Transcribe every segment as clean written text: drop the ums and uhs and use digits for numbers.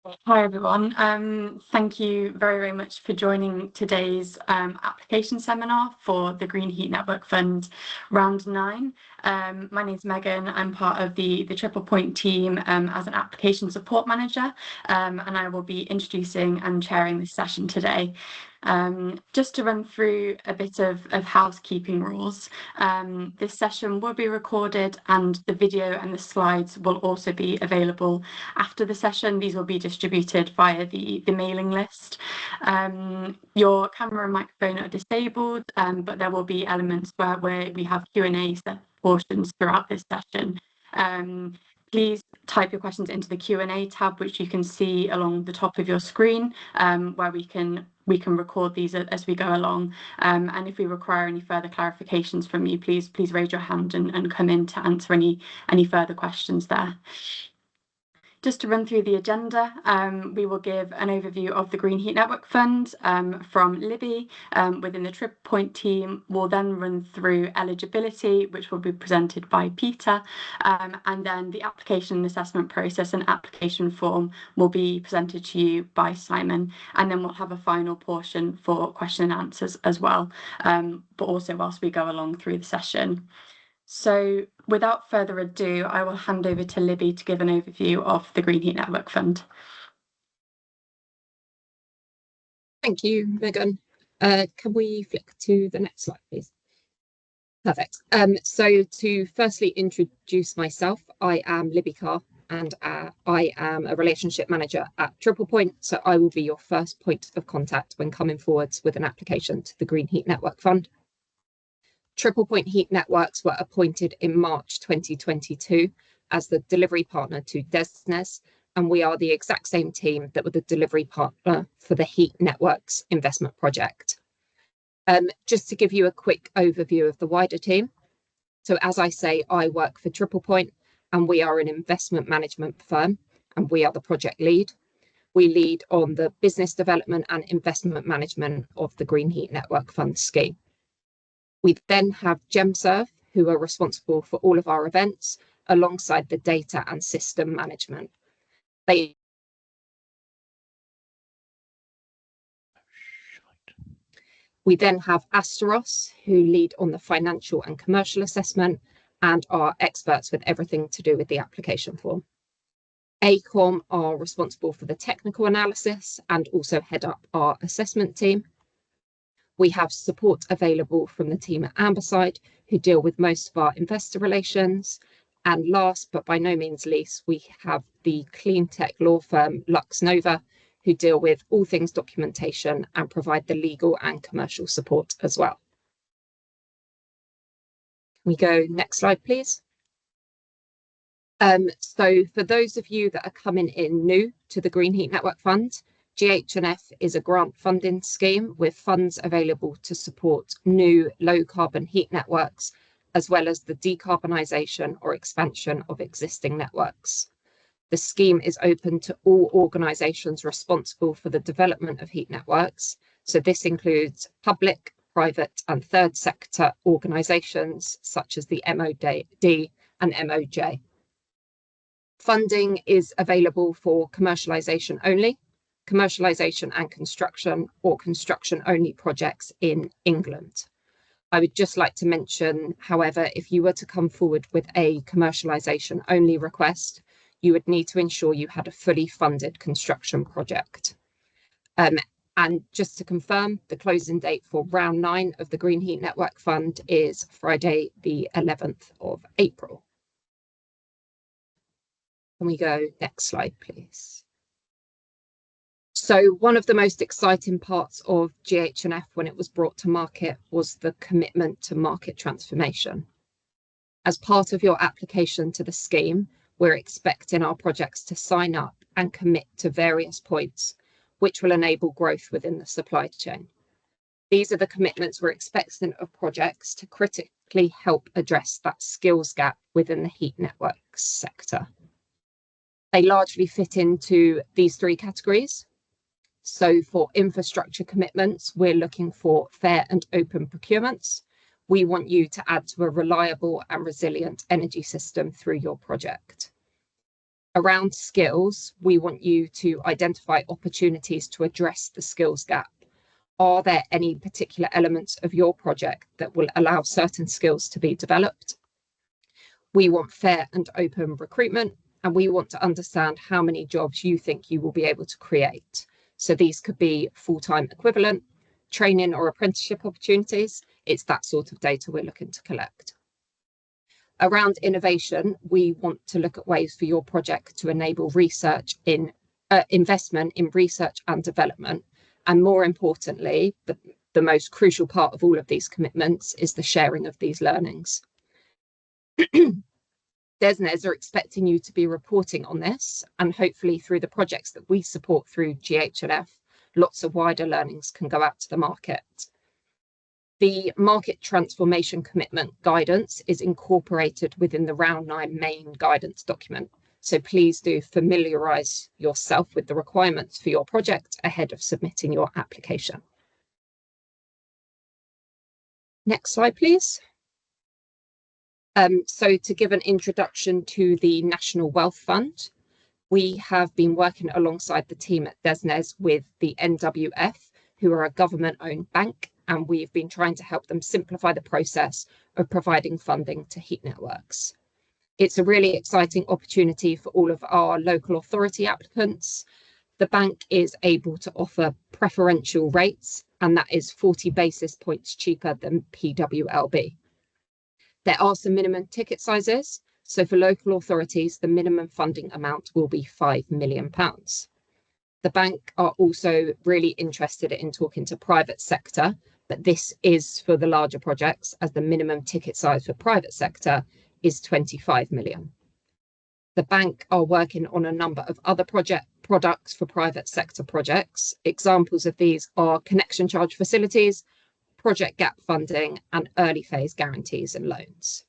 Hi everyone. Thank you very much for joining today's application seminar for the Green Heat Network Fund Round 9. My name is Megan. I'm part of the Triple Point team as an application support manager, and I will be introducing and chairing this session today. Just to run through a bit of housekeeping rules, this session will be recorded and the video and the slides will also be available after the session. These will be distributed via the mailing list. Your camera and microphone are disabled, but there will be elements where we have Q&A portions throughout this session. Please type your questions into the Q&A tab, which you can see along the top of your screen, where we can record these as we go along. And if we require any further clarifications from you, please raise your hand and come in to answer any further questions there. Just to run through the agenda, we will give an overview of the Green Heat Network Fund from Libby within the Triple Point team. We'll then run through eligibility, which will be presented by Peter, and then the application and assessment process and application form will be presented to you by Simon, and then we'll have a final portion for question and answers as well, but also whilst we go along through the session. So without further ado, I will hand over to Libby to give an overview of the Green Heat Network Fund. Thank you, Megan. Can we flick to the next slide, please? Perfect. So to firstly introduce myself, I am Libby Carr, and I am a relationship manager at Triple Point. So I will be your first point of contact when coming forwards with an application to the Green Heat Network Fund. Triple Point Heat Networks were appointed in March 2022 as the delivery partner to DESNZ, and we are the exact same team that were the delivery partner for the Heat Networks investment project. Just to give you a quick overview of the wider team. So as I say, I work for Triple Point, and we are an investment management firm, and we are the project lead. We lead on the business development and investment management of the Green Heat Network Fund scheme. We then have GEMserve, who are responsible for all of our events, alongside the data and system management. We then have Asteros, who lead on the financial and commercial assessment and are experts with everything to do with the application form. ACOM are responsible for the technical analysis and also head up our assessment team. We have support available from the team at Amberside, who deal with most of our investor relations. And last, but by no means least, we have the clean tech law firm LuxNova, who deal with all things documentation and provide the legal and commercial support as well. Can we go next slide, please? So for those of you that are coming in new to the Green Heat Network Fund, GHNF is a grant funding scheme with funds available to support new low carbon heat networks, as well as the decarbonisation or expansion of existing networks. The scheme is open to all organisations responsible for the development of heat networks. So this includes public, private and third sector organisations such as the MOD and MOJ. Funding is available for commercialisation only, commercialisation and construction, or construction only projects in England. I would just like to mention, however, if you were to come forward with a commercialisation only request, you would need to ensure you had a fully funded construction project. And just to confirm, the closing date for round 9 of the Green Heat Network Fund is Friday, the 11th of April. Can we go next slide, please? So one of the most exciting parts of GHNF when it was brought to market was the commitment to market transformation. As part of your application to the scheme, we're expecting our projects to sign up and commit to various points, which will enable growth within the supply chain. These are the commitments we're expecting of projects to critically help address that skills gap within the heat networks sector. They largely fit into these 3 categories. So for infrastructure commitments, we're looking for fair and open procurements. We want you to add to a reliable and resilient energy system through your project. Around skills, we want you to identify opportunities to address the skills gap. Are there any particular elements of your project that will allow certain skills to be developed? We want fair and open recruitment, and we want to understand how many jobs you think you will be able to create. So these could be full-time equivalent, training or apprenticeship opportunities. It's that sort of data we're looking to collect. Around innovation, we want to look at ways for your project to enable research in investment in research and development. And more importantly, the most crucial part of all of these commitments is the sharing of these learnings. DESNZ are expecting you to be reporting on this, and hopefully through the projects that we support through GHNF, lots of wider learnings can go out to the market. The market transformation commitment guidance is incorporated within the Round 9 main guidance document. So please do familiarise yourself with the requirements for your project ahead of submitting your application. Next slide, please. So to give an introduction to the National Wealth Fund, we have been working alongside the team at DESNZ with the NWF, who are a government-owned bank, and we've been trying to help them simplify the process of providing funding to heat networks. It's a really exciting opportunity for all of our local authority applicants. The bank is able to offer preferential rates, and that is 40 basis points cheaper than PWLB. There are some minimum ticket sizes. So for local authorities, the minimum funding amount will be £5 million. The bank are also really interested in talking to private sector, but this is for the larger projects, as the minimum ticket size for private sector is 25 million. The bank are working on a number of other products for private sector projects. Examples of these are connection charge facilities, project gap funding, and early phase guarantees and loans.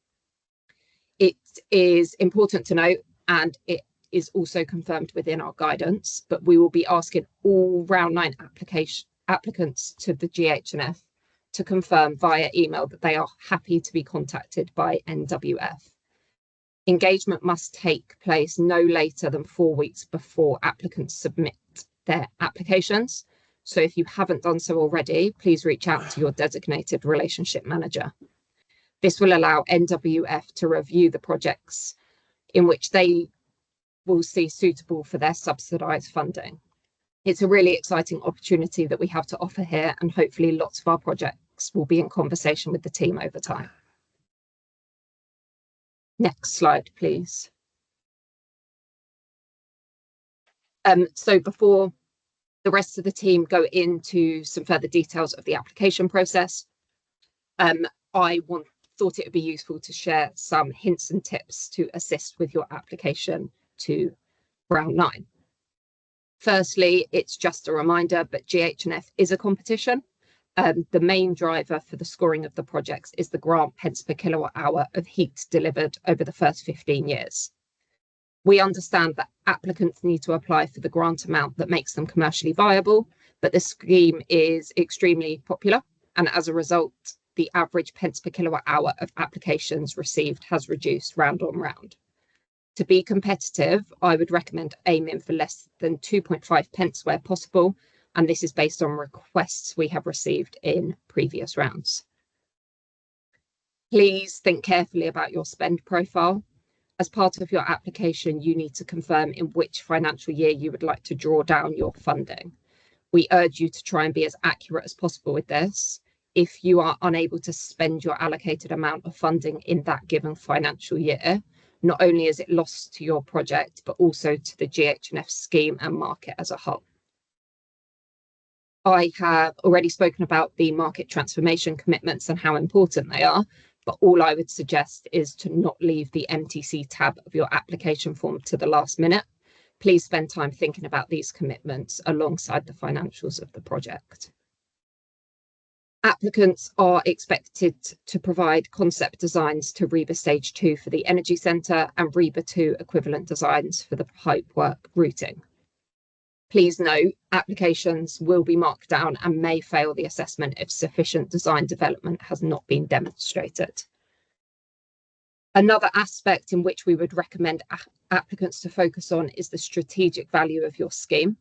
It is important to note, and it is also confirmed within our guidance, but we will be asking all Round 9 applicants to the GHNF to confirm via email that they are happy to be contacted by NWF. Engagement must take place no later than 4 weeks before applicants submit their applications. So if you haven't done so already, please reach out to your designated relationship manager. This will allow NWF to review the projects in which they will see suitable for their subsidised funding. It's a really exciting opportunity that we have to offer here, and hopefully lots of our projects will be in conversation with the team over time. Next slide, please. So before the rest of the team go into some further details of the application process, I thought it would be useful to share some hints and tips to assist with your application to Round 9. Firstly, it's just a reminder, but GHNF is a competition. The main driver for the scoring of the projects is the grant pence per kilowatt hour of heat delivered over the first 15 years. We understand that applicants need to apply for the grant amount that makes them commercially viable, but the scheme is extremely popular, and as a result, the average pence per kilowatt hour of applications received has reduced round on round. To be competitive, I would recommend aiming for less than 2.5 pence where possible, and this is based on requests we have received in previous rounds. Please think carefully about your spend profile. As part of your application, you need to confirm in which financial year you would like to draw down your funding. We urge you to try and be as accurate as possible with this. If you are unable to spend your allocated amount of funding in that given financial year, not only is it lost to your project, but also to the GHNF scheme and market as a whole. I have already spoken about the market transformation commitments and how important they are, but all I would suggest is to not leave the MTC tab of your application form to the last minute. Please spend time thinking about these commitments alongside the financials of the project. Applicants are expected to provide concept designs to REBA Stage 2 for the Energy Centre and REBA 2 equivalent designs for the pipework routing. Please note, applications will be marked down and may fail the assessment if sufficient design development has not been demonstrated. Another aspect in which we would recommend applicants to focus on is the strategic value of your scheme.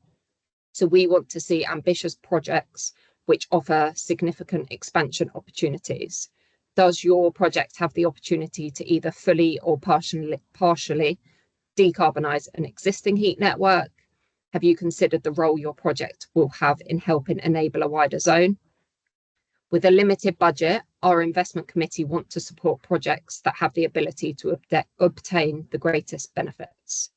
So we want to see ambitious projects which offer significant expansion opportunities. Does your project have the opportunity to either fully or partially decarbonise an existing heat network? Have you considered the role your project will have in helping enable a wider zone? With a limited budget, our investment committee want to support projects that have the ability to obtain the greatest benefits.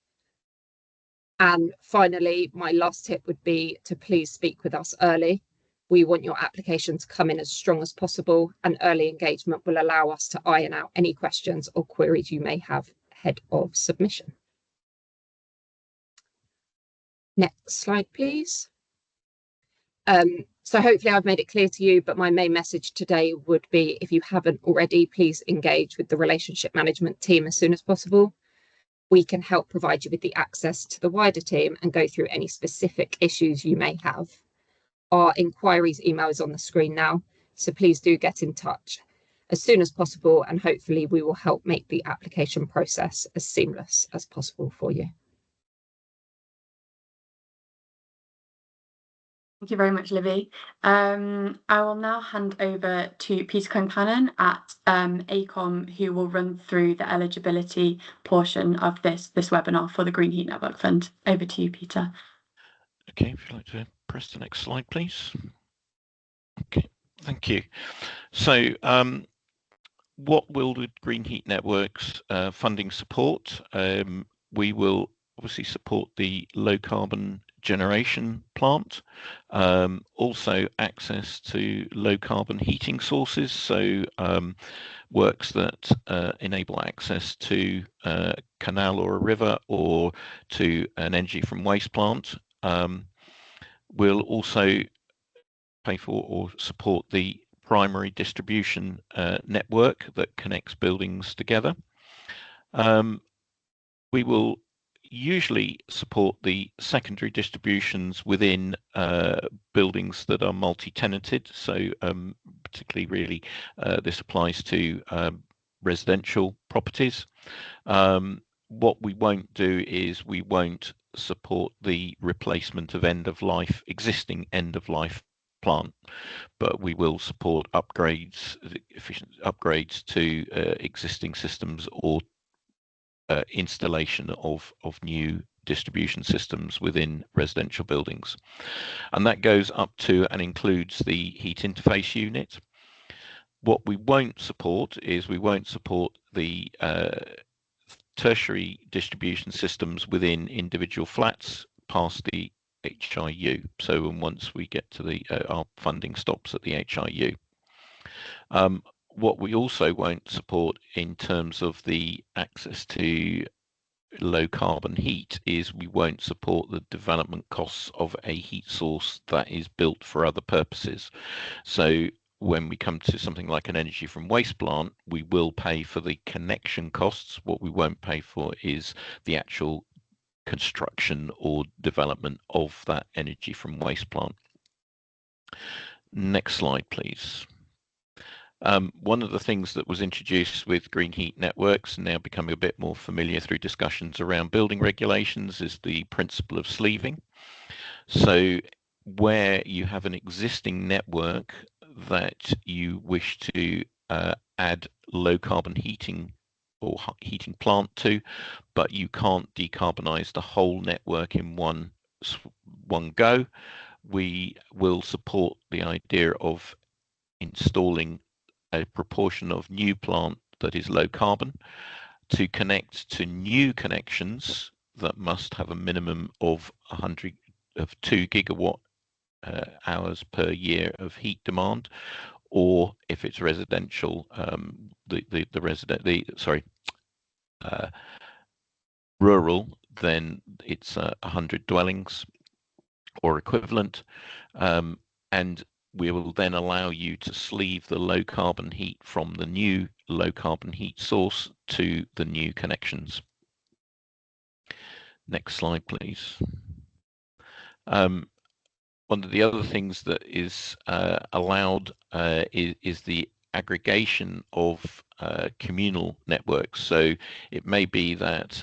And finally, my last tip would be to please speak with us early. We want your application to come in as strong as possible, and early engagement will allow us to iron out any questions or queries you may have ahead of submission. Next slide, please. So hopefully I've made it clear to you, but my main message today would be, if you haven't already, please engage with the relationship management team as soon as possible. We can help provide you with the access to the wider team and go through any specific issues you may have. Our inquiries email is on the screen now, so please do get in touch as soon as possible, and hopefully we will help make the application process as seamless as possible for you. Thank you very much, Livy. I will now hand over to Peter Concannon at ACOM, who will run through the eligibility portion of this webinar for the Green Heat Network Fund. Over to you, Peter. Okay, if you'd like to press the next slide, please. Okay, thank you. So what will the Green Heat Networks funding support? We will obviously support the low carbon generation plant, also access to low carbon heating sources, so works that enable access to a canal or a river or to an energy from waste plant. We'll also pay for or support the primary distribution network that connects buildings together. We will usually support the secondary distributions within buildings that are multi-tenanted, so particularly really this applies to residential properties. What we won't do is we won't support the replacement of existing end-of-life plant, but we will support efficient upgrades to existing systems or installation of new distribution systems within residential buildings. And that goes up to and includes the heat interface unit. What we won't support is we won't support the tertiary distribution systems within individual flats past the HIU. So once we get to our funding stops at the HIU. What we also won't support in terms of the access to low carbon heat is we won't support the development costs of a heat source that is built for other purposes. So when we come to something like an energy from waste plant, we will pay for the connection costs. What we won't pay for is the actual construction or development of that energy from waste plant. Next slide, please. One of the things that was introduced with Green Heat Networks, and now becoming a bit more familiar through discussions around building regulations, is the principle of sleeving. So where you have an existing network that you wish to add low carbon heating or heating plant to, but you can't decarbonize the whole network in one go, we will support the idea of installing a proportion of new plant that is low carbon to connect to new connections that must have a minimum of 2 gigawatt hours per year of heat demand, or if it's residential, rural, then it's 100 dwellings or equivalent, and we will then allow you to sleeve the low carbon heat from the new low carbon heat source to the new connections. Next slide, please. One of the other things that is allowed is the aggregation of communal networks. So it may be that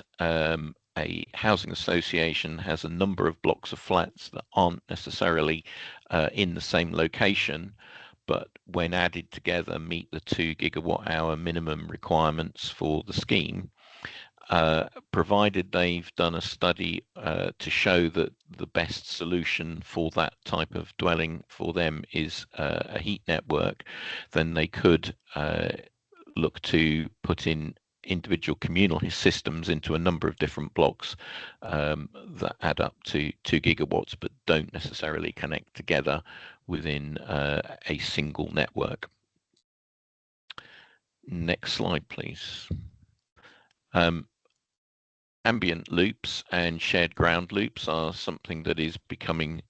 a housing association has a number of blocks of flats that aren't necessarily in the same location, but when added together meet the 2 gigawatt hour minimum requirements for the scheme, provided they've done a study to show that the best solution for that type of dwelling for them is a heat network, then they could look to put in individual communal systems into a number of different blocks that add up to 2 gigawatts but don't necessarily connect together within a single network. Next slide, please. Ambient loops and shared ground loops are something that is becoming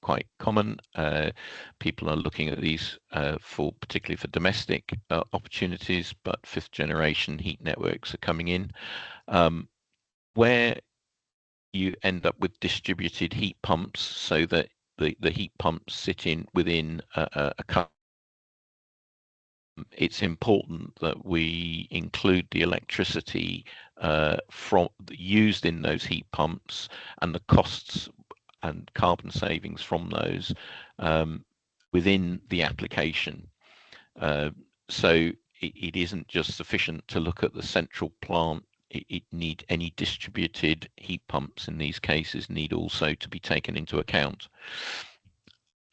quite common. People are looking at these particularly for domestic opportunities, but 5th generation heat networks are coming in, where you end up with distributed heat pumps, so that the heat pumps sit within a it's important that we include the electricity used in those heat pumps and the costs and carbon savings from those within the application. So it isn't just sufficient to look at the central plant. Any distributed heat pumps in these cases need also to be taken into account.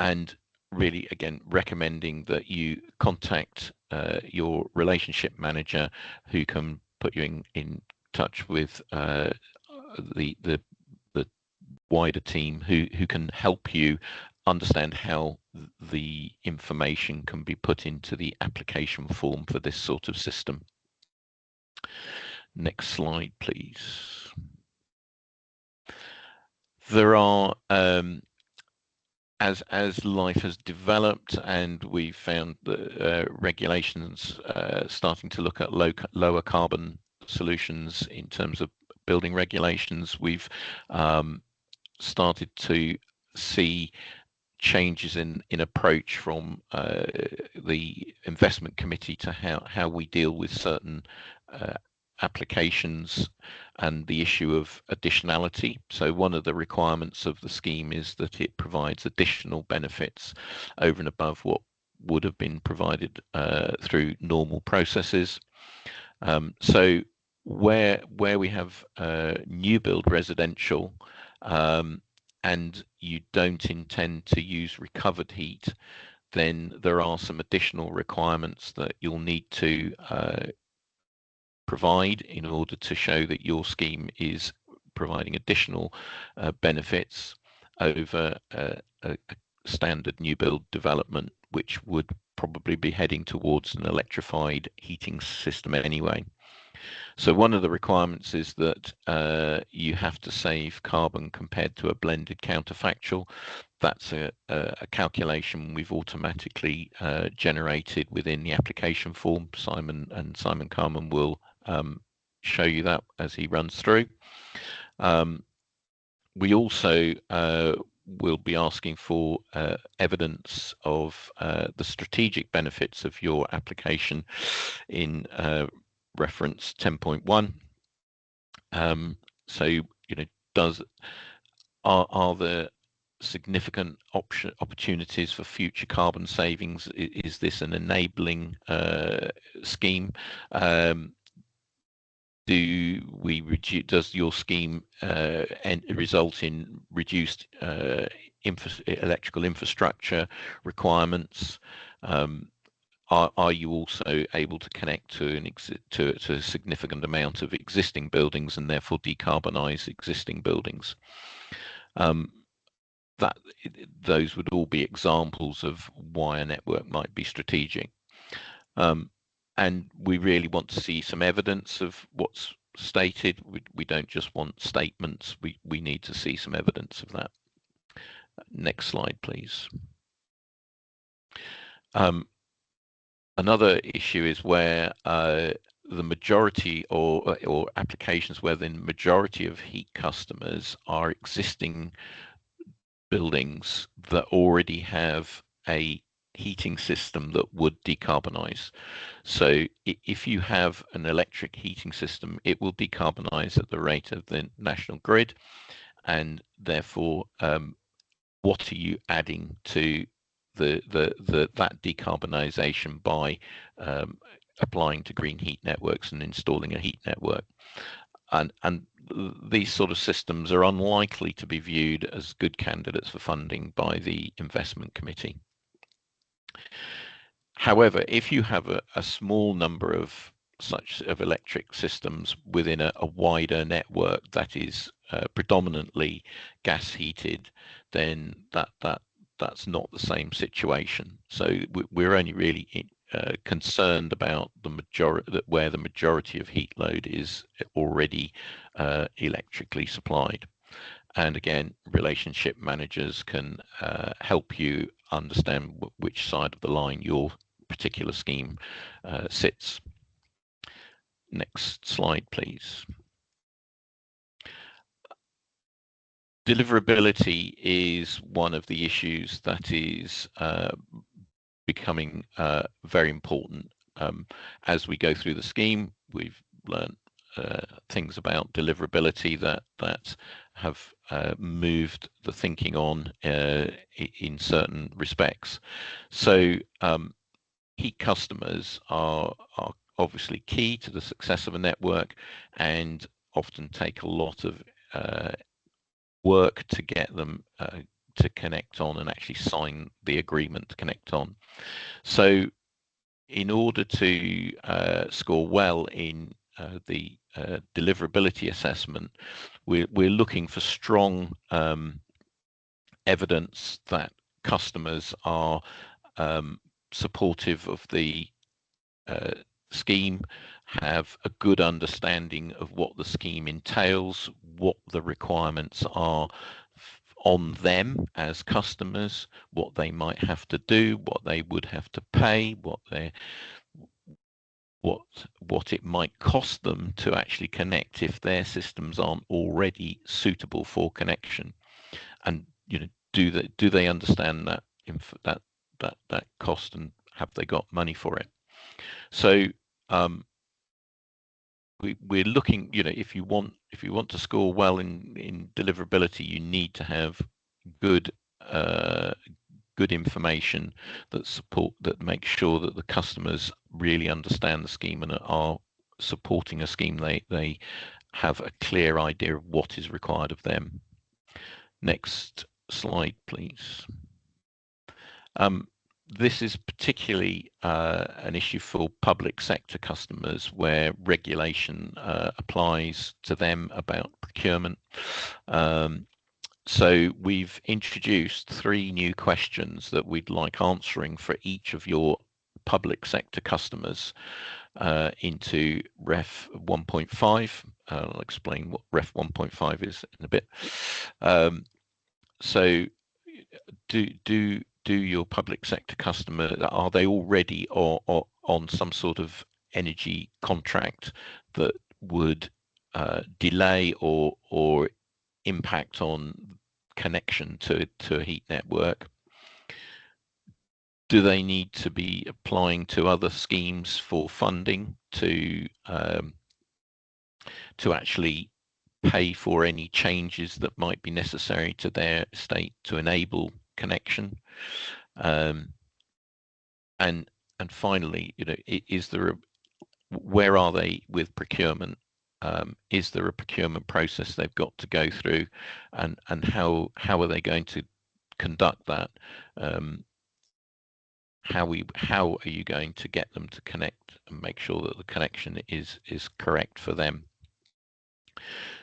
And really, again, recommending that you contact your relationship manager, who can put you in touch with the wider team who can help you understand how the information can be put into the application form for this sort of system. Next slide, please. There are as life has developed and we've found the regulations starting to look at lower carbon solutions in terms of building regulations, we've started to see changes in approach from the investment committee to how we deal with certain applications and the issue of additionality. So one of the requirements of the scheme is that it provides additional benefits over and above what would have been provided through normal processes. So where we have new build residential and you don't intend to use recovered heat, then there are some additional requirements that you'll need to provide in order to show that your scheme is providing additional benefits over a standard new build development, which would probably be heading towards an electrified heating system anyway. So one of the requirements is that you have to save carbon compared to a blended counterfactual. That's a calculation we've automatically generated within the application form. Simon Carman will show you that as he runs through. We also will be asking for evidence of the strategic benefits of your application in reference 10.1. So, are there significant opportunities for future carbon savings? Is this an enabling scheme? Does your scheme result in reduced electrical infrastructure requirements? Are you also able to connect to a significant amount of existing buildings and therefore decarbonize existing buildings? Those would all be examples of why a network might be strategic. And we really want to see some evidence of what's stated. We don't just want statements. We need to see some evidence of that. Next slide, please. Another issue is where the majority or applications where the majority of heat customers are existing buildings that already have a heating system that would decarbonize. So if you have an electric heating system, it will decarbonize at the rate of the national grid, and therefore what are you adding to that decarbonisation by applying to green heat networks and installing a heat network? And these sort of systems are unlikely to be viewed as good candidates for funding by the investment committee. However, if you have a small number of such electric systems within a wider network that is predominantly gas heated, then that's not the same situation. So we're only really concerned about the majority, where the majority of heat load is already electrically supplied. And again, relationship managers can help you understand which side of the line your particular scheme sits. Next slide, please. Deliverability is one of the issues that is becoming very important. As we go through the scheme, we've learned things about deliverability that have moved the thinking on in certain respects. So heat customers are obviously key to the success of a network, and often take a lot of work to get them to connect on and actually sign the agreement to connect on. So in order to score well in the deliverability assessment, we're looking for strong evidence that customers are supportive of the scheme, have a good understanding of what the scheme entails, what the requirements are on them as customers, what they might have to do, what they would have to pay, what it might cost them to actually connect if their systems aren't already suitable for connection. And do they understand that that cost, and have they got money for it? So we're looking, if you want to score well in deliverability, you need to have good information that makes sure that the customers really understand the scheme and are supporting a scheme. They have a clear idea of what is required of them. Next slide, please. This is particularly an issue for public sector customers, where regulation applies to them about procurement. So we've introduced 3 new questions that we'd like answering for each of your public sector customers into Ref 1.5. I'll explain what Ref 1.5 is in a bit. So do your public sector customer, are they already or on some sort of energy contract that would delay or impact on connection to a heat network? Do they need to be applying to other schemes for funding to actually pay for any changes that might be necessary to their estate to enable connection? And finally, where are they with procurement? Is there a procurement process they've got to go through, and how are they going to conduct that? How are you going to get them to connect and make sure that the connection is correct for them?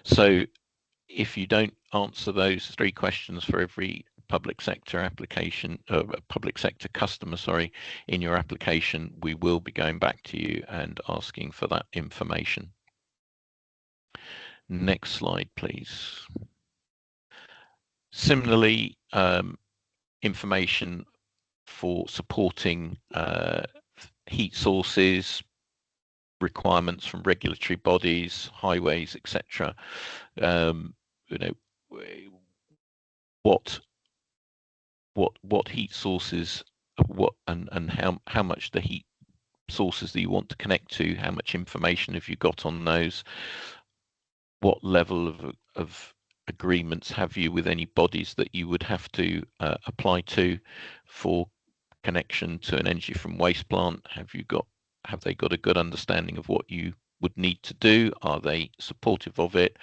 So if you don't answer those 3 questions for every public sector application, public sector customer, sorry, in your application, we will be going back to you and asking for that information. Next slide, please. Similarly, information for supporting heat sources, requirements from regulatory bodies, highways, etc. What heat sources what and how much the heat sources that you want to connect to, how much information have you got on those, what level of agreements have you with any bodies that you would have to apply to for connection to an energy from waste plant. Have they got a good understanding of what you would need to do? Are they supportive of it?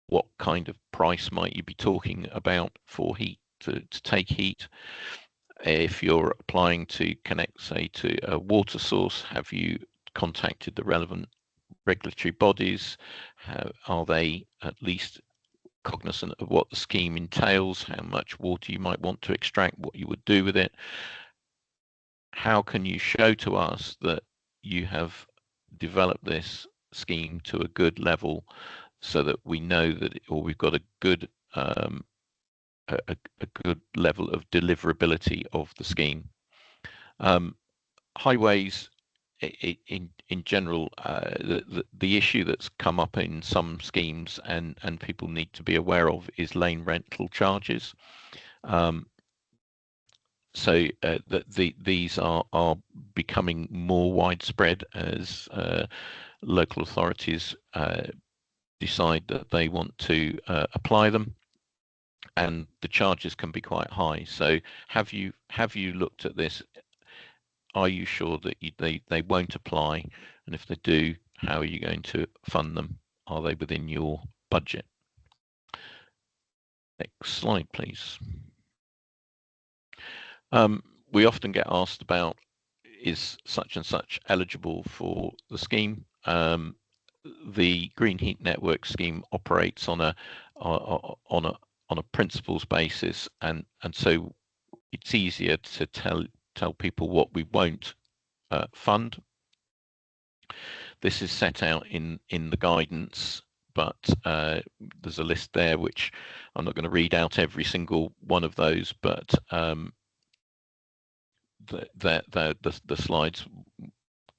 What kind of price might you be talking about for heat to take heat? If you're applying to connect, say, to a water source, have you contacted the relevant regulatory bodies? Are they at least cognizant of what the scheme entails, how much water you might want to extract, what you would do with it? How can you show to us that you have developed this scheme to a good level so that we know that, or we've got a good level of deliverability of the scheme? Highways, in general, the issue that's come up in some schemes and people need to be aware of is lane rental charges. So these are becoming more widespread as local authorities decide that they want to apply them, and the charges can be quite high. So have you looked at this? Are you sure that they won't apply? And if they do, how are you going to fund them? Are they within your budget? Next slide, please. We often get asked about, is such and such eligible for the scheme? The Green Heat Network scheme operates on a principles basis, and so it's easier to tell people what we won't fund. This is set out in the guidance, but there's a list there which I'm not going to read out every single one of those, but the slides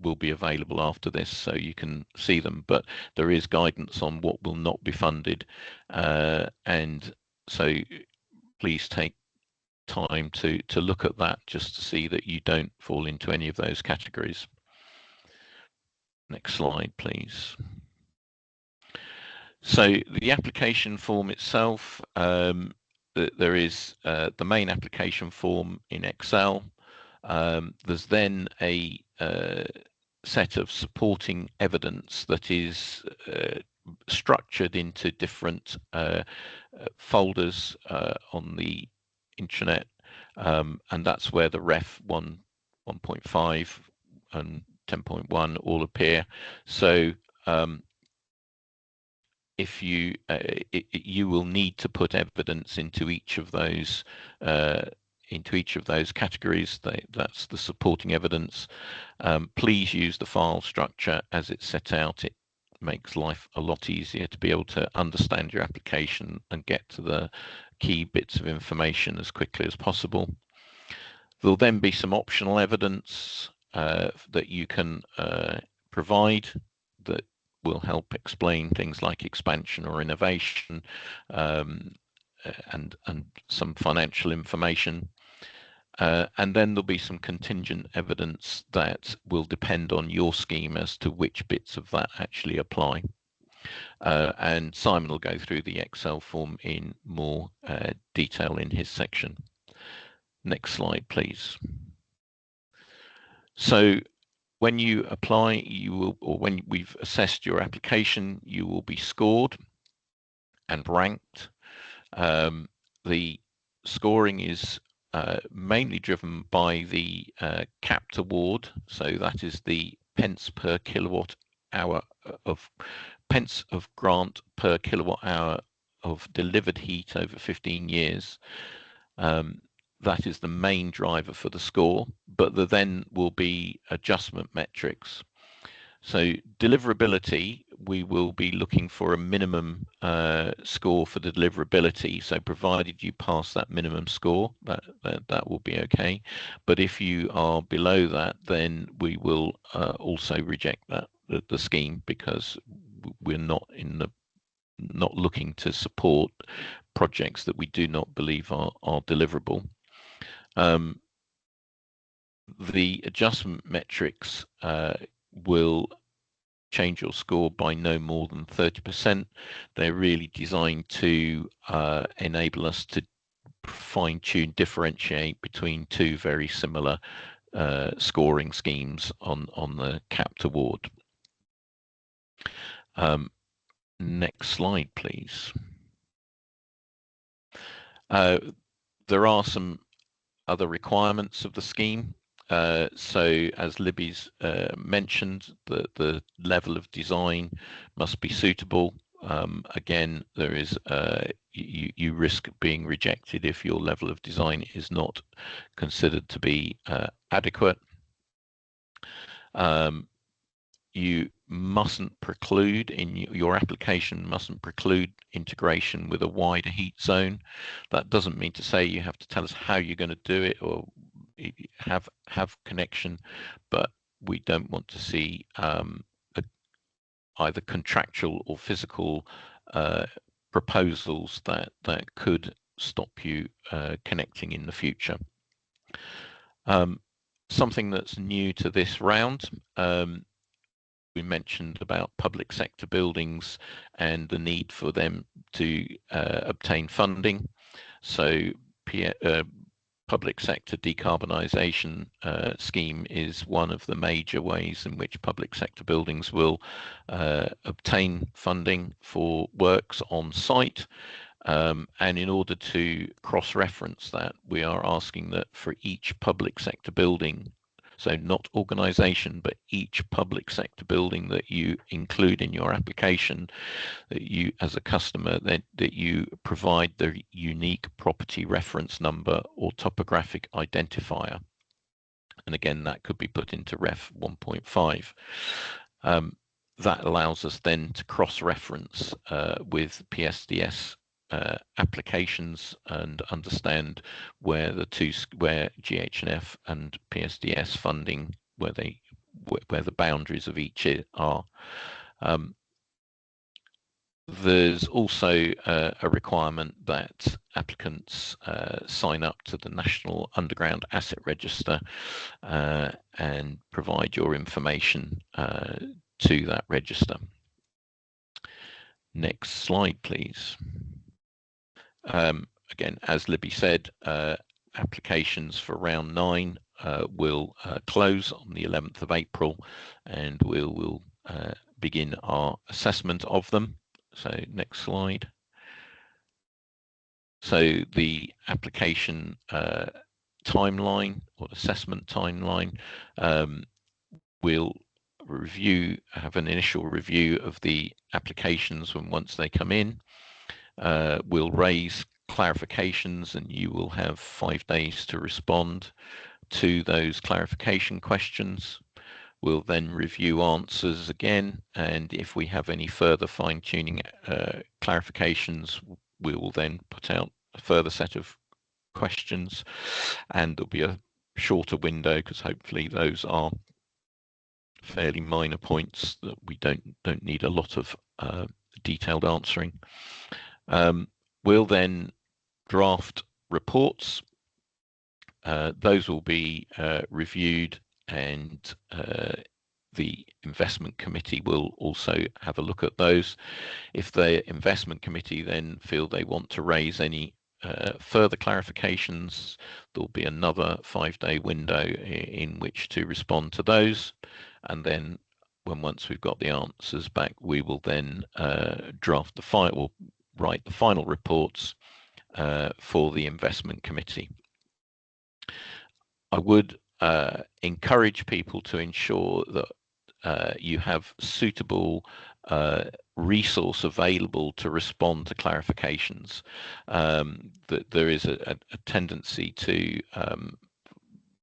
will be available after this, so you can see them. But there is guidance on what will not be funded, and so please take time to look at that just to see that you don't fall into any of those categories. Next slide, please. So the application form itself, there is the main application form in Excel. There's then a set of supporting evidence that is structured into different folders on the intranet, and that's where the Ref 1.5 and 10.1 all appear. So if you will need to put evidence into each of those categories. That's the supporting evidence. Please use the file structure as it's set out. It makes life a lot easier to be able to understand your application and get to the key bits of information as quickly as possible. There'll then be some optional evidence that you can provide that will help explain things like expansion or innovation, and some financial information. And then there'll be some contingent evidence that will depend on your scheme as to which bits of that actually apply. And Simon will go through the Excel form in more detail in his section. Next slide, please. So when you apply, you will, or when we've assessed your application, you will be scored and ranked. The scoring is mainly driven by the capped award, so that is the pence per kilowatt hour of pence of grant per kilowatt hour of delivered heat over 15 years. That is the main driver for the score, but there then will be adjustment metrics. So deliverability, we will be looking for a minimum score for deliverability. So provided you pass that minimum score, that will be okay. But if you are below that, then we will also reject the scheme, because we're not looking to support projects that we do not believe are deliverable. The adjustment metrics will change your score by no more than 30%. They're really designed to enable us to fine-tune, differentiate between two very similar scoring schemes on the capped award. Next slide, please. There are some other requirements of the scheme. So as Libby's mentioned, the level of design must be suitable. Again, there is you risk being rejected if your level of design is not considered to be adequate. You mustn't preclude your application mustn't preclude integration with a wider heat zone. That doesn't mean to say you have to tell us how you're going to do it or have connection, but we don't want to see either contractual or physical proposals that could stop you connecting in the future. Something that's new to this round, we mentioned about public sector buildings and the need for them to obtain funding. So public sector decarbonisation scheme is one of the major ways in which public sector buildings will obtain funding for works on site. And in order to cross-reference that, we are asking that for each public sector building, so not organisation, but each public sector building that you include in your application, that you, as a customer, that you provide the unique property reference number or topographic identifier. And again, that could be put into Ref 1.5. That allows us then to cross-reference with PSDS applications and understand where where GHNF and PSDS funding, where the boundaries of each are. There's also a requirement that applicants sign up to the National Underground Asset Register and provide your information to that register. Next slide, please. Again, as Libby said, applications for round 9 will close on the 11th of April, and we'll begin our assessment of them. So next slide. So the application timeline or assessment timeline, we'll have an initial review of the applications once they come in. We'll raise clarifications, and you will have 5 days to respond to those clarification questions. We'll then review answers again, and if we have any further fine-tuning clarifications, we will then put out a further set of questions, and there'll be a shorter window because hopefully those are fairly minor points that we don't need a lot of detailed answering. We'll then draft reports. Those will be reviewed, and the investment committee will also have a look at those. If the investment committee then feel they want to raise any further clarifications, there'll be another 5-day window in which to respond to those, and then once we've got the answers back, we will then draft the final, write the final reports for the investment committee. I would encourage people to ensure that you have suitable resource available to respond to clarifications. That there is a tendency to,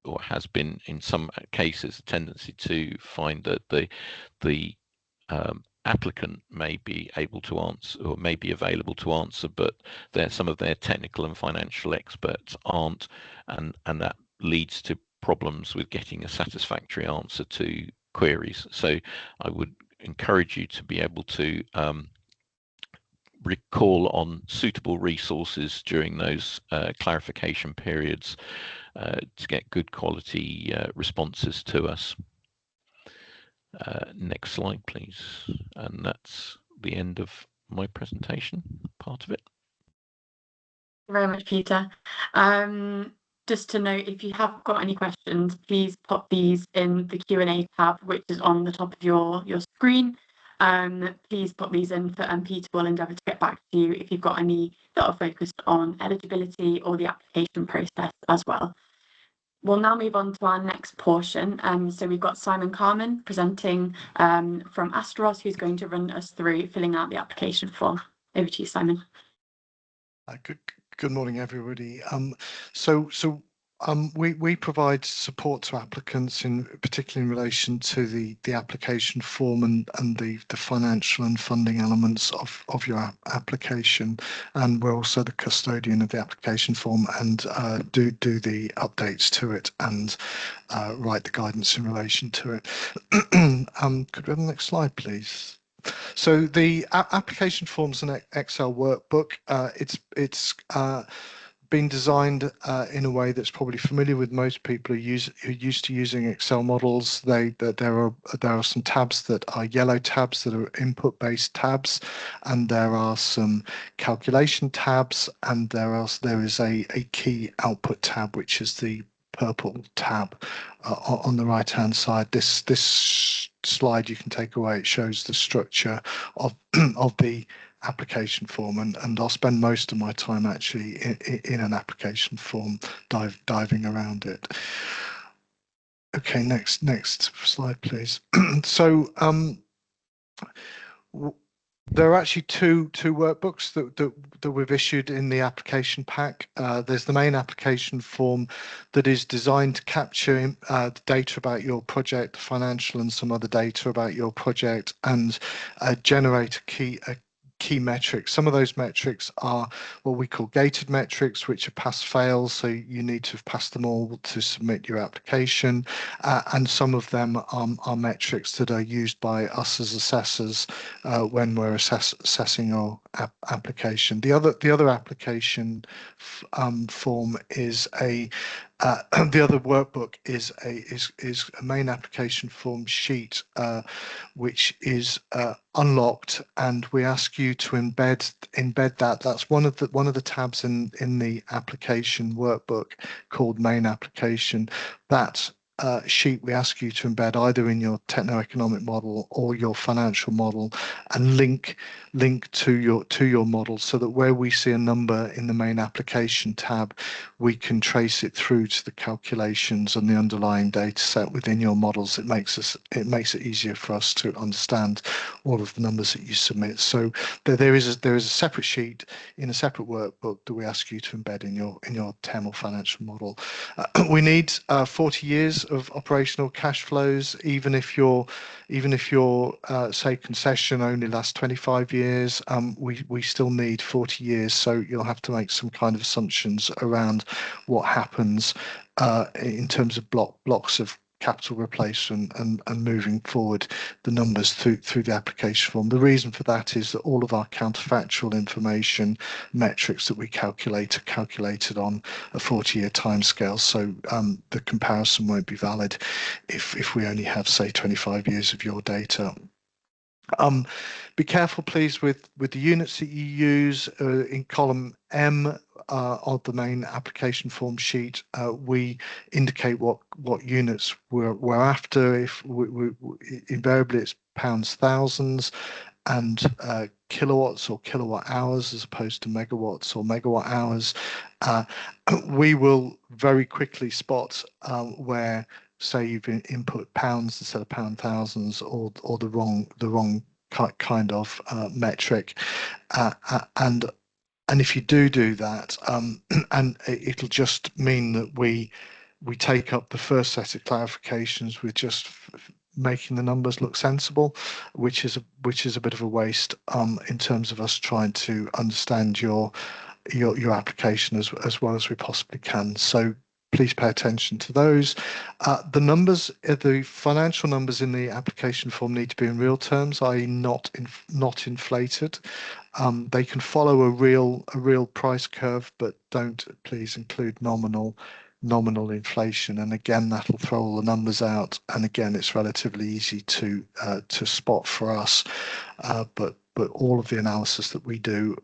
or has been in some cases, a tendency to find that the applicant may be able to answer or may be available to answer, but some of their technical and financial experts aren't, and that leads to problems with getting a satisfactory answer to queries. So I would encourage you to be able to call on suitable resources during those clarification periods to get good quality responses to us. Next slide, please. And that's the end of my presentation, part of it. Thank you very much, Peter. Just to note, if you have got any questions, please pop these in the Q&A tab, which is on the top of your screen. Please pop these in, and Peter will endeavour to get back to you if you've got any that are focused on eligibility or the application process as well. We'll now move on to our next portion. So we've got Simon Carman presenting from Asteros, who's going to run us through filling out the application form. Over to you, Simon. Good morning, everybody. We provide support to applicants, particularly in relation to the application form and the financial and funding elements of your application, and we're also the custodian of the application form and do the updates to it and write the guidance in relation to it. Could we have the next slide, please? So the application form's an Excel workbook. It's been designed in a way that's probably familiar with most people who are used to using Excel models. There are some tabs that are yellow tabs that are input-based tabs, and there are some calculation tabs, and there is a key output tab, which is the purple tab on the right hand side. This slide you can take away. It shows the structure of the application form, and I'll spend most of my time actually in an application form diving around it. Okay, next slide, please. So there are actually two workbooks that we've issued in the application pack. There's the main application form that is designed to capture the data about your project, financial and some other data about your project, and generate a key metrics. Some of those metrics are what we call gated metrics, which are pass fail, so you need to have passed them all to submit your application, and some of them are metrics that are used by us as assessors when we're assessing your application. The other application form is the other workbook is a main application form sheet, which is unlocked, and we ask you to embed that. That's one of the tabs in the application workbook called main application. That sheet we ask you to embed either in your techno-economic model or your financial model, and link to your model, so that where we see a number in the main application tab, we can trace it through to the calculations and the underlying data set within your models. It makes it easier for us to understand all of the numbers that you submit. So there is a separate sheet in a separate workbook that we ask you to embed in your TEM or financial model. We need 40 years of operational cash flows, even if your say concession only lasts 25 years. We still need 40 years, so you'll have to make some kind of assumptions around what happens in terms of blocks of capital replacement and moving forward the numbers through the application form. The reason for that is that all of our counterfactual information metrics that we calculate are calculated on a 40-year timescale, so the comparison won't be valid if we only have, say, 25 years of your data. Be careful, please, with the units that you use. In column M of the main application form sheet, we indicate what units we're after. If invariably it's pounds thousands, and kilowatts or kilowatt hours as opposed to megawatts or megawatt hours. We will very quickly spot where, say, you've input pounds instead of pound thousands, or the wrong kind of metric, and if you do that, and it'll just mean that we take up the first set of clarifications with just making the numbers look sensible, which is a bit of a waste in terms of us trying to understand your application as well as we possibly can. So please pay attention to those. The numbers, the financial numbers in the application form need to be in real terms, i.e. not inflated. They can follow a real price curve, but don't please include nominal inflation. And again, that'll throw all the numbers out. And again, it's relatively easy to spot for us. But all of the analysis that we do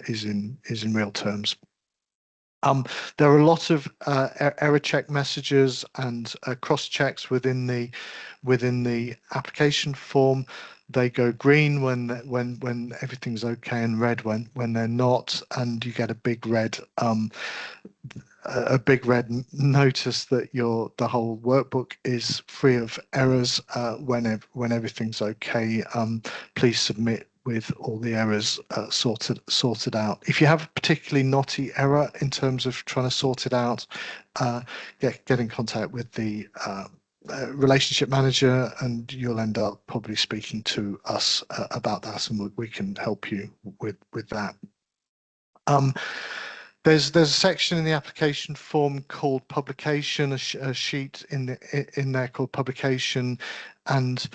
is in real terms. There are a lot of error check messages and cross checks within the application form. They go green when everything's okay, and red when they're not, and you get a big red notice that the whole workbook is free of errors. When everything's okay, please submit with all the errors sorted out. If you have a particularly knotty error in terms of trying to sort it out, get in contact with the relationship manager, and you'll end up probably speaking to us about that, and we can help you with that. There's a section in the application form called publication, a sheet in there called publication, and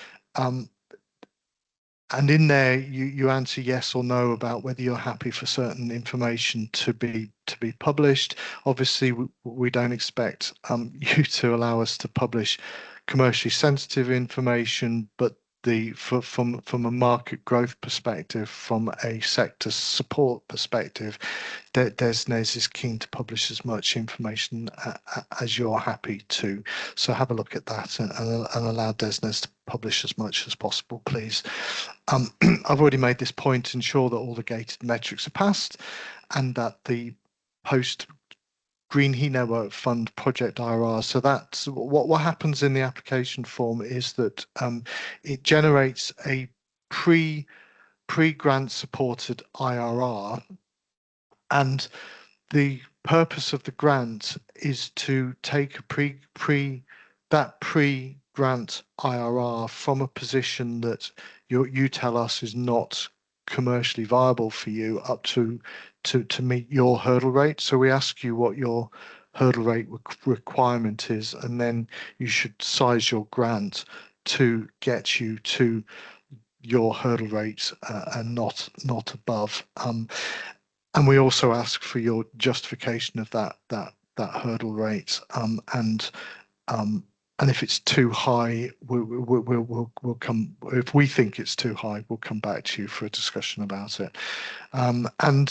in there you answer yes or no about whether you're happy for certain information to be published. Obviously, we don't expect you to allow us to publish commercially sensitive information, but from a market growth perspective, from a sector support perspective, DESNZ is keen to publish as much information as you're happy to. So have a look at that and allow DESNZ to publish as much as possible, please. I've already made this point: ensure that all the gated metrics are passed and that the post Green Heat Network Fund project IRR. So that's what happens in the application form, is that it generates a pre-grant supported IRR, and the purpose of the grant is to take that pre-grant IRR from a position that you tell us is not commercially viable for you up to meet your hurdle rate. So we ask you what your hurdle rate requirement is, and then you should size your grant to get you to your hurdle rate and not above. And we also ask for your justification of that hurdle rate. And if it's too high, we'll come. If we think it's too high, we'll come back to you for a discussion about it. And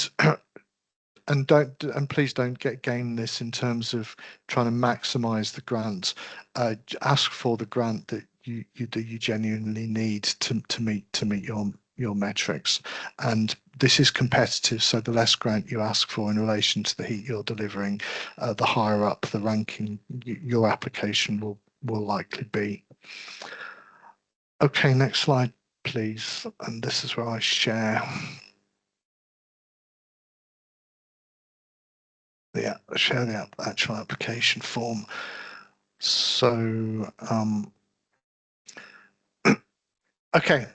please don't game this in terms of trying to maximise the grant. Ask for the grant that you genuinely need to meet your metrics. And this is competitive, so the less grant you ask for in relation to the heat you're delivering, the higher up the ranking your application will likely be. Okay, next slide, please. And this is where I share the actual application form. So okay.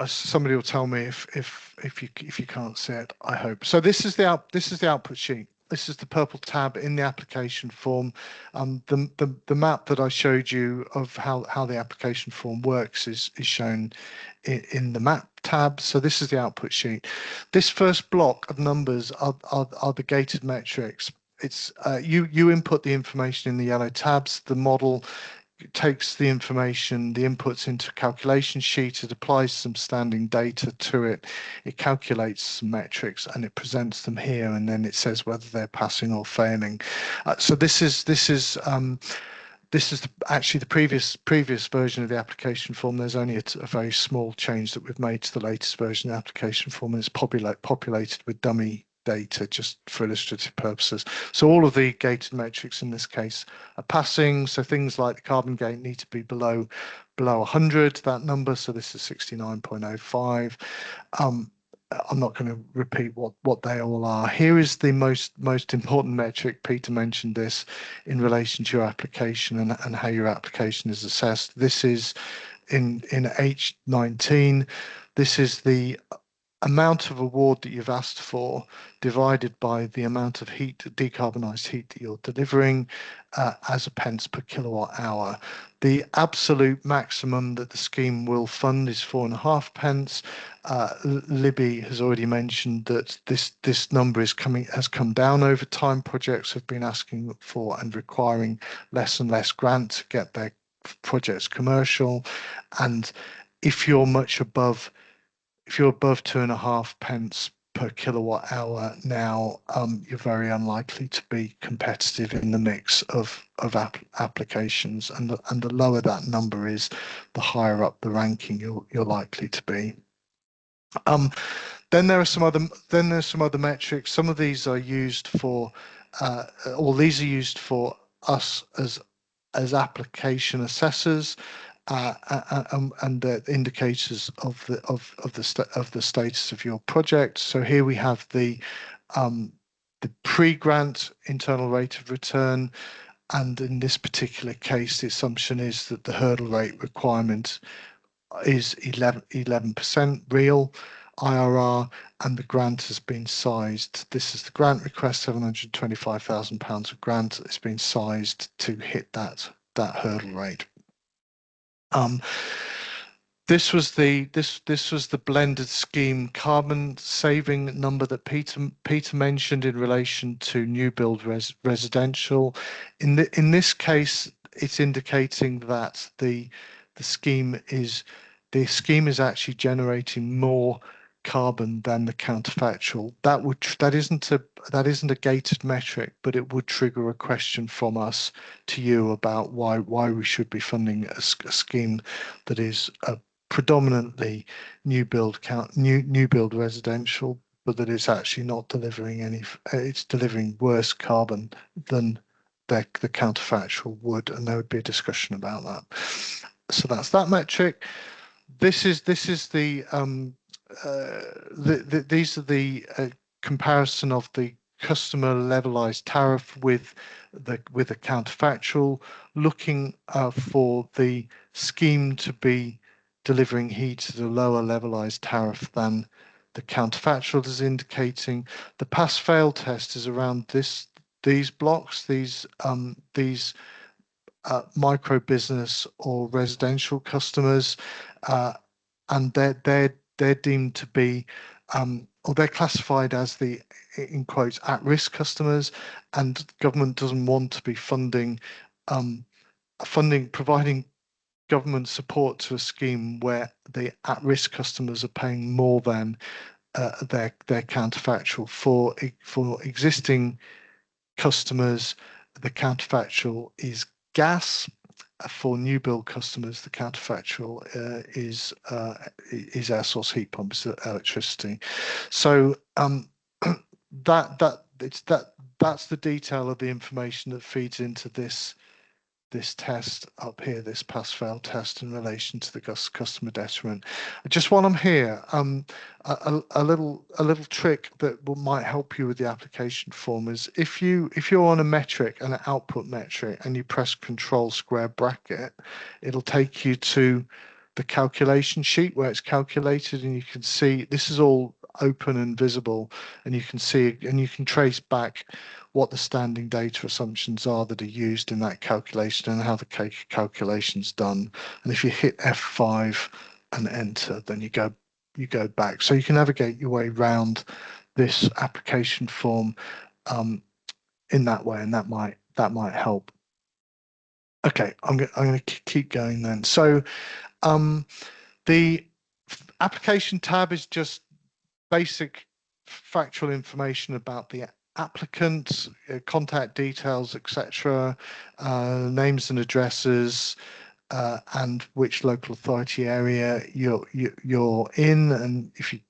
Somebody will tell me if you can't see it, I hope. So this is the output sheet. This is the purple tab in the application form. The map that I showed you of how the application form works is shown in the map tab. So this is the output sheet. This first block of numbers are the gated metrics. It's you input the information in the yellow tabs. The model takes the information, the inputs into a calculation sheet, it applies some standing data to it, it calculates some metrics, and it presents them here, and then it says whether they're passing or failing. So this is actually the previous version of the application form. There's only a very small change that we've made to the latest version of the application form, and it's populated with dummy data just for illustrative purposes. So all of the gated metrics in this case are passing. So things like the carbon gate need to be below 100, that number. So this is 69.05. I'm not going to repeat what they all are. Here is the most important metric. Peter mentioned this in relation to your application and how your application is assessed. This is in H19. This is the amount of award that you've asked for divided by the amount of heat, decarbonised heat that you're delivering as a pence per kilowatt hour. The absolute maximum that the scheme will fund is 4.5 pence. Libby has already mentioned that this number has come down over time. Projects have been asking for and requiring less and less grant to get their projects commercial, and if you're above 2.5 pence per kilowatt hour now, you're very unlikely to be competitive in the mix of applications, and the lower that number is, the higher up the ranking you're likely to be. Then there's some other metrics. Some of these are used for, these are used for us as application assessors. And the indicators of the status of your project. So here we have the pre-grant internal rate of return, and in this particular case, the assumption is that the hurdle rate requirement is 11% real IRR, and the grant has been sized. This is the grant request, £725,000 of grant. It's been sized to hit that hurdle rate. This was the blended scheme carbon saving number that Peter mentioned in relation to new build residential. In this case, it's indicating that the scheme is actually generating more carbon than the counterfactual. That isn't a gated metric, but it would trigger a question from us to you about why we should be funding a scheme that is predominantly new build residential, but that it's actually not delivering it's delivering worse carbon than the counterfactual would, and there would be a discussion about that. So that's that metric. These are the comparison of the customer levelized tariff with the counterfactual, looking for the scheme to be delivering heat at a lower levelized tariff than the counterfactual is indicating. The pass-fail test is around these blocks, these micro business or residential customers, and they're deemed to be, or they're classified as the, in quotes, at-risk customers, and government doesn't want to be providing government support to a scheme where the at-risk customers are paying more than their counterfactual. For existing customers, the counterfactual is gas. For new build customers, the counterfactual is air source heat pumps, electricity. So that's the detail of the information that feeds into this test up here, this pass-fail test in relation to the customer detriment. Just while I'm here, a little trick that might help you with the application form is if you're on a metric, an output metric, and you press Control square bracket, it'll take you to the calculation sheet where it's calculated, and you can see this is all open and visible, and you can see and you can trace back what the standing data assumptions are that are used in that calculation and how the calculation's done. And if you hit F5 and enter, then you go back. So you can navigate your way around this application form in that way, and that might help. Okay, I'm going to keep going then. So the application tab is just basic factual information about the applicants, contact details, etc., names and addresses, and which local authority area you're in. And if you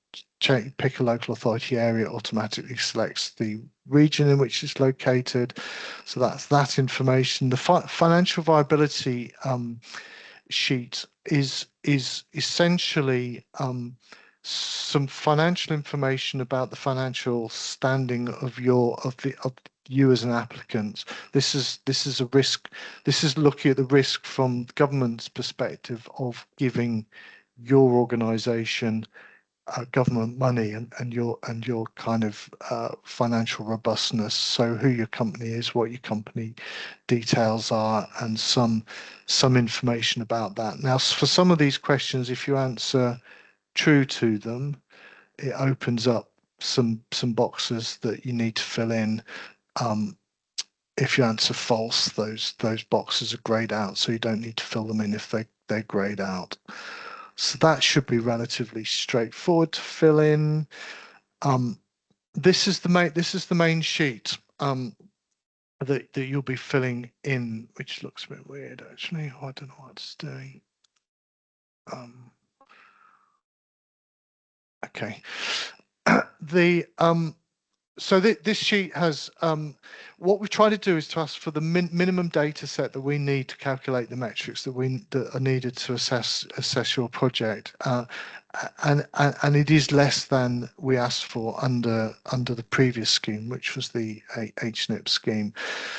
pick a local authority area, it automatically selects the region in which it's located. So that's that information. The financial viability sheet is essentially some financial information about the financial standing of you as an applicant. This is a risk. This is looking at the risk from the government's perspective of giving your organisation government money and your kind of financial robustness. So who your company is, what your company details are, and some information about that. Now, for some of these questions, if you answer true to them, it opens up some boxes that you need to fill in. If you answer false, those boxes are grayed out, so you don't need to fill them in if they're grayed out. So that should be relatively straightforward to fill in. This is the main sheet that you'll be filling in, which looks a bit weird actually. I don't know what it's doing. Okay. So this sheet has what we try to do is to ask for the minimum data set that we need to calculate the metrics that are needed to assess your project, and it is less than we asked for under the previous scheme, which was the HNIP scheme.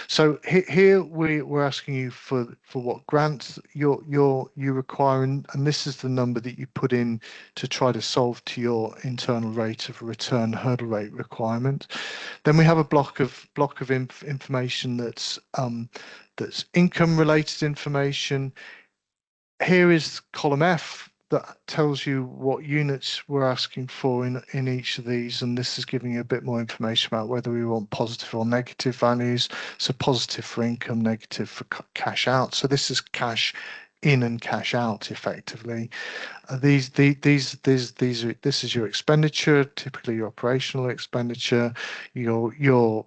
So here we're asking you for what grants you require, and this is the number that you put in to try to solve to your internal rate of return hurdle rate requirement. Then we have a block of information that's income related information. Here is column F that tells you what units we're asking for in each of these, and this is giving you a bit more information about whether we want positive or negative values. So positive for income, negative for cash out. So this is cash in and cash out effectively. This is your expenditure, typically your operational expenditure, your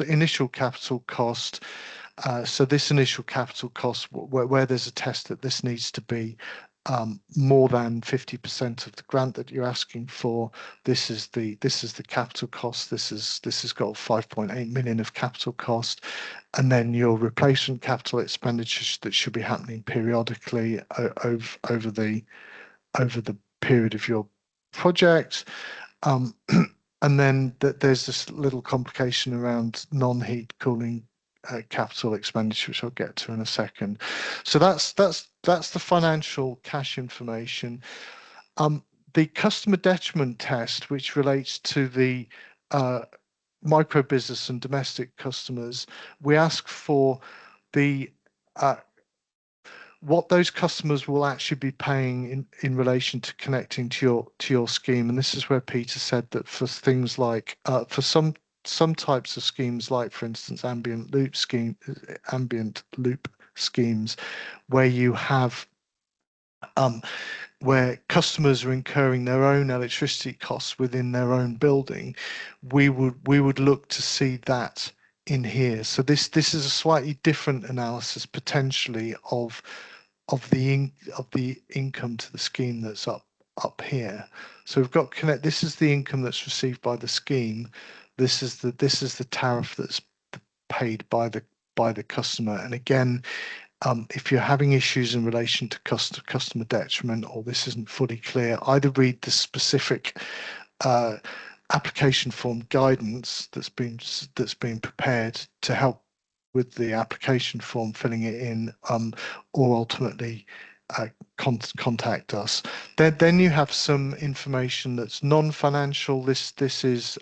initial capital cost. So this initial capital cost, where there's a test that this needs to be more than 50% of the grant that you're asking for. This is the capital cost. This has got 5.8 million of capital cost, and then your replacement capital expenditure that should be happening periodically over the period of your project. And then there's this little complication around non-heat cooling capital expenditure, which I'll get to in a second. So that's the financial cash information. The customer detriment test, which relates to the micro business and domestic customers, we ask for the what those customers will actually be paying in relation to connecting to your scheme. And this is where Peter said that for things like for some types of schemes, like for instance ambient loop schemes, where you have where customers are incurring their own electricity costs within their own building, we would look to see that in here. So this is a slightly different analysis potentially of the income to the scheme that's up here. So we've got connect. This is the income that's received by the scheme. This is the tariff that's paid by the customer. And again, if you're having issues in relation to customer detriment, or this isn't fully clear, either read the specific application form guidance that's been prepared to help with the application form, filling it in, or ultimately contact us. Then you have some information that's non-financial. This is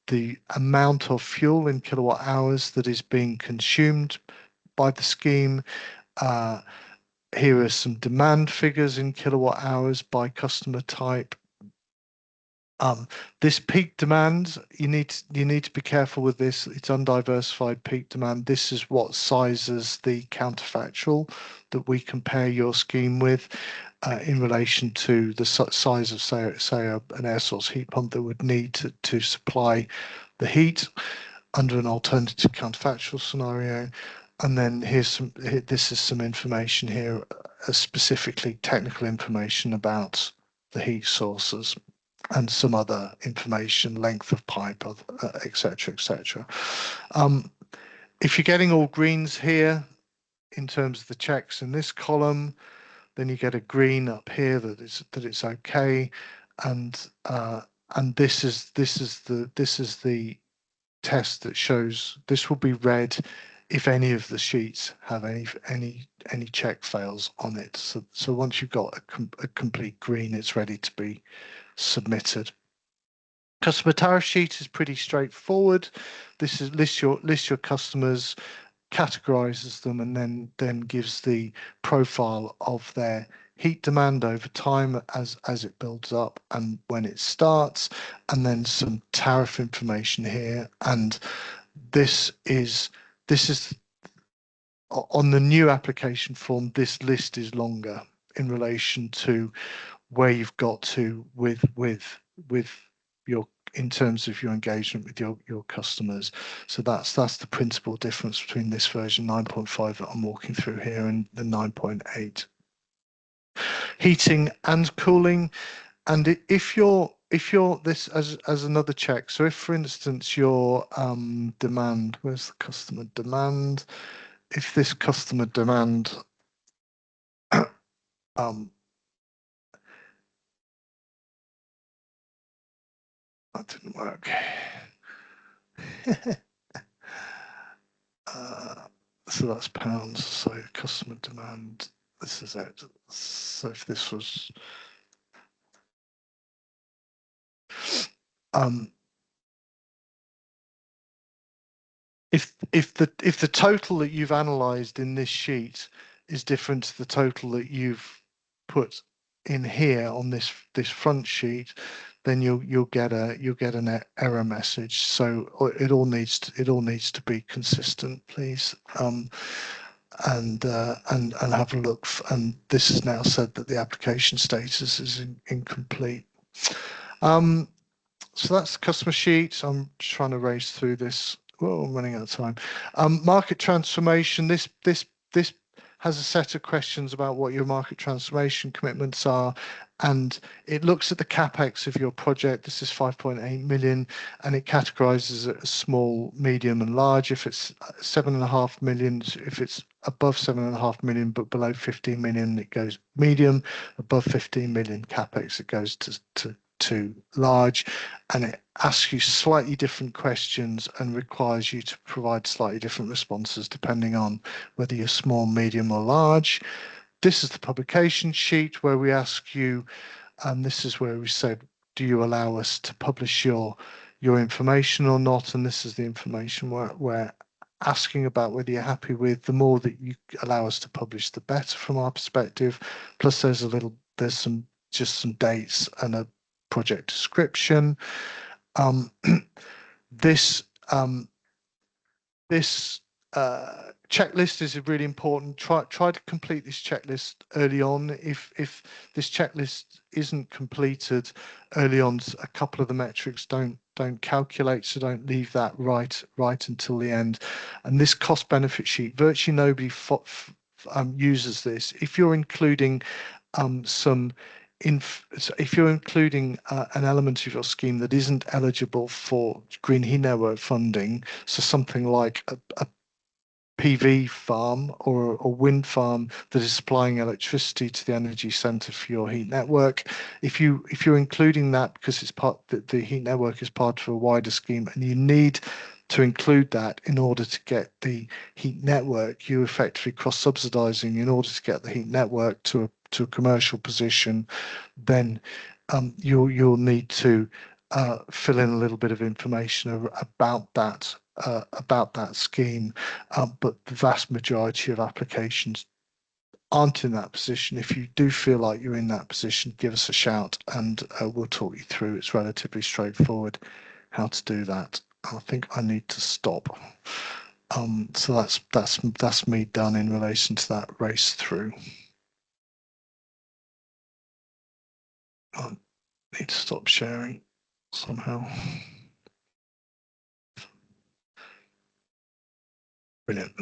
the amount of fuel in kilowatt hours that is being consumed by the scheme. Here are some demand figures in kilowatt hours by customer type. This peak demand, you need to be careful with this. It's undiversified peak demand. This is what sizes the counterfactual that we compare your scheme with in relation to the size of say an air source heat pump that would need to supply the heat under an alternative counterfactual scenario. And then this is some information here, specifically technical information about the heat sources, and some other information, length of pipe, etc., etc. If you're getting all greens here in terms of the checks in this column, then you get a green up here that it's okay, and this is the test that shows this will be red if any of the sheets have any check fails on it. So once you've got a complete green, it's ready to be submitted. Customer tariff sheet is pretty straightforward. This is lists your customers, categorizes them, and then gives the profile of their heat demand over time as it builds up and when it starts, and then some tariff information here. And this is on the new application form. This list is longer in relation to where you've got to with your, in terms of your engagement with your customers. So that's the principal difference between this version 9.5 that I'm walking through here and the 9.8. Heating and cooling. And if you're this as another check, so if for instance your demand, where's the customer demand? If this customer demand that didn't work. So that's pounds. So customer demand, this is it. So if this was if the total that you've analysed in this sheet is different to the total that you've put in here on this front sheet, then you'll get an error message. So it all needs to be consistent, please. And have a look. And this has now said that the application status is incomplete. So that's the customer sheet. I'm trying to race through this. Well, I'm running out of time. Market transformation. This has a set of questions about what your market transformation commitments are, and it looks at the capex of your project. This is 5.8 million, and it categorizes it as small, medium, and large. If it's 7.5 million, if it's above 7.5 million but below 15 million, it goes medium. Above 15 million capex, it goes to large, and it asks you slightly different questions and requires you to provide slightly different responses depending on whether you're small, medium, or large. This is the publication sheet where we ask you, and this is where we said, do you allow us to publish your information or not? And this is the information we're asking about whether you're happy with. The more that you allow us to publish, the better from our perspective. Plus there's some dates and a project description. This checklist is really important. Try to complete this checklist early on. If this checklist isn't completed early on, a couple of the metrics don't calculate, so don't leave that right until the end. And this cost benefit sheet, virtually nobody uses this. If you're including if you're including an element of your scheme that isn't eligible for Green Heat Network funding, so something like a PV farm or a wind farm that is supplying electricity to the energy centre for your heat network, if you're including that because it's the heat network is part of a wider scheme, and you need to include that in order to get the heat network, you're effectively cross-subsidising in order to get the heat network to a commercial position, then you'll need to fill in a little bit of information about that scheme. But the vast majority of applications aren't in that position. If you do feel like you're in that position, give us a shout and we'll talk you through. It's relatively straightforward how to do that. I think I need to stop. So that's me done in relation to that race through. I need to stop sharing somehow. Brilliant.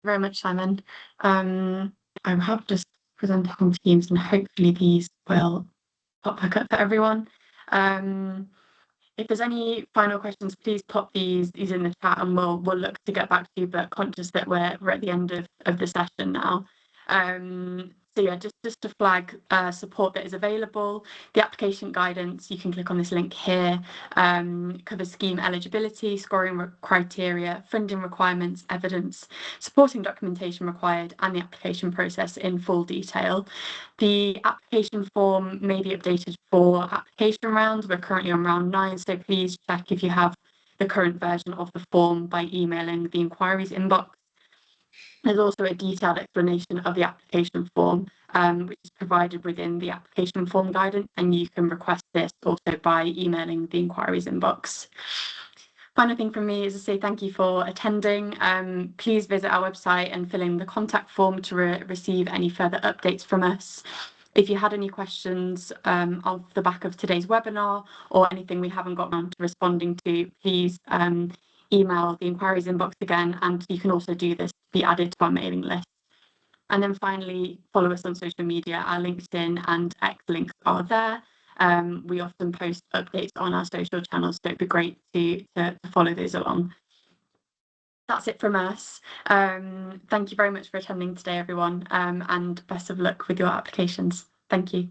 Very much, Simon. I have just presented on Teams, and hopefully these will pop back up for everyone. If there's any final questions, please pop these in the chat, and we'll look to get back to you. But conscious that we're at the end of the session now. So yeah, just to flag support that is available. The application guidance, you can click on this link here, covers scheme eligibility, scoring criteria, funding requirements, evidence, supporting documentation required, and the application process in full detail. The application form may be updated for application rounds. We're currently on round 9, so please check if you have the current version of the form by emailing the inquiries inbox. There's also a detailed explanation of the application form, which is provided within the application form guidance, and you can request this also by emailing the inquiries inbox. Final thing from me is to say thank you for attending. Please visit our website and fill in the contact form to receive any further updates from us. If you had any questions off the back of today's webinar or anything we haven't got around to responding to, please email the inquiries inbox again, and you can also do this to be added to our mailing list. And then finally, follow us on social media. Our LinkedIn and X links are there. We often post updates on our social channels, so it'd be great to follow those along. That's it from us. Thank you very much for attending today, everyone, and best of luck with your applications. Thank you.